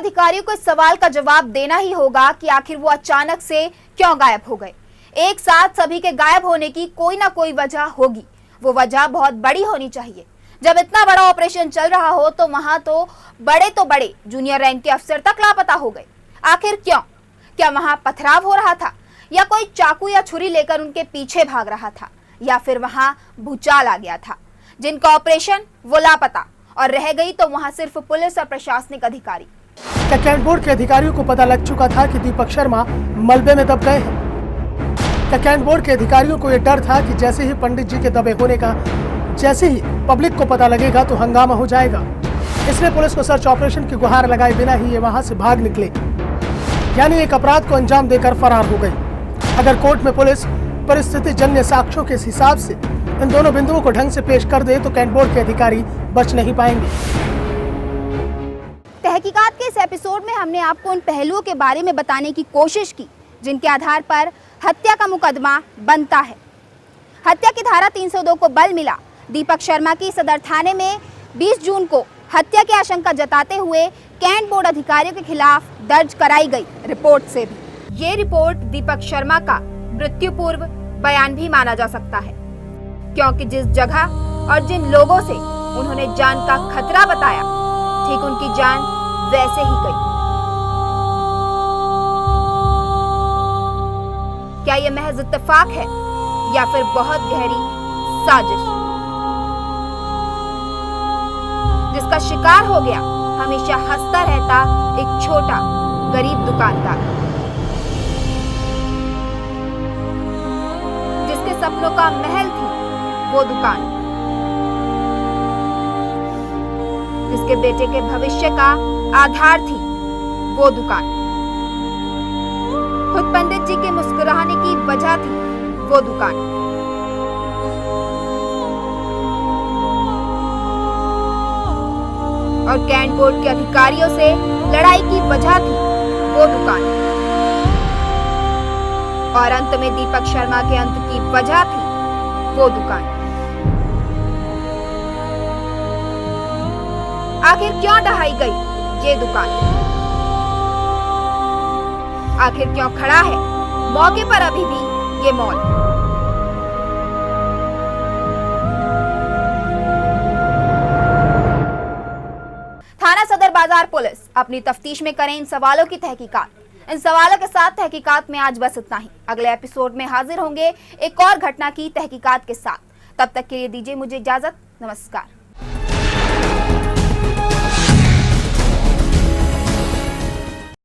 अधिकारियों को इस सवाल का जवाब देना ही होगा कि आखिर वो अचानक से क्यों गायब हो गए। एक साथ सभी के गायब होने की कोई ना कोई वजह होगी, वो वजह बहुत बड़ी होनी चाहिए। जब इतना बड़ा ऑपरेशन चल रहा हो तो वहां तो बड़े जूनियर रैंक के अफसर तक लापता हो गए। आखिर क्यों? क्या वहां पथराव हो रहा था, या कोई चाकू या छुरी लेकर उनके पीछे भाग रहा था, या फिर वहां भूचाल आ गया था? जिनका ऑपरेशन वो लापता और रह गई तो वहां सिर्फ पुलिस और प्रशासनिक अधिकारी। क्या कैंट बोर्ड के अधिकारियों को पता लग चुका था कि दीपक शर्मा मलबे में दब गए हैं? क्या कैंट बोर्ड के अधिकारियों को यह डर था कि जैसे ही पंडित जी के दबे होने का जैसे ही पब्लिक को पता लगेगा तो हंगामा हो जाएगा, इसलिए पुलिस को सर्च ऑपरेशन की गुहार लगाए बिना ही ये वहां से भाग निकले, यानी एक अपराध को अंजाम देकर फरार हो गए। अगर कोर्ट में पुलिस परिस्थिति जन्य साक्ष्यों के हिसाब से इन दोनों बिंदुओं को ढंग से पेश कर दे तो कैंट बोर्ड के अधिकारी बच नहीं पाएंगे। तहकीकात के इस एपिसोड में हमने आपको उन पहलुओं के बारे में बताने की कोशिश की जिनके आधार पर हत्या का मुकदमा बनता है। हत्या की धारा 302 को बल मिला। दीपक शर्मा की सदर थाने में 20 जून को हत्या की आशंका जताते हुए कैंट बोर्ड अधिकारियों के खिलाफ दर्ज कराई गई रिपोर्ट से भी। ये रिपोर्ट दीपक शर्मा का मृत्यु पूर्व बयान भी माना जा सकता है, क्योंकि जिस जगह और जिन लोगों से उन्होंने जान का खतरा बताया, ठीक उनकी जान वैसे ही गई। क्या यह महज इत्तेफाक है या फिर बहुत गहरी साजिश, जिसका शिकार हो गया हमेशा हंसता रहता एक छोटा गरीब दुकानदार, जिसके सपनों का महल थी वो दुकान, जिसके बेटे के भविष्य का आधार थी वो दुकान, खुद पंडित जी के मुस्कुराने की वजह थी वो दुकान। और कैंट बोर्ड के अधिकारियों से लड़ाई की वजह थी वो दुकान। और अंत में दीपक शर्मा के अंत की वजह थी वो दुकान। आखिर क्यों ढहाई गई ये दुकान? आखिर क्यों खड़ा है मौके पर अभी भी ये मॉल? थाना सदर बाजार पुलिस अपनी तफ्तीश में करें इन सवालों की तहकीकात। इन सवालों के साथ तहकीकात में आज बस इतना ही। अगले एपिसोड में हाजिर होंगे एक और घटना की तहकीकात के साथ। तब तक के लिए दीजिए मुझे इजाजत। नमस्कार।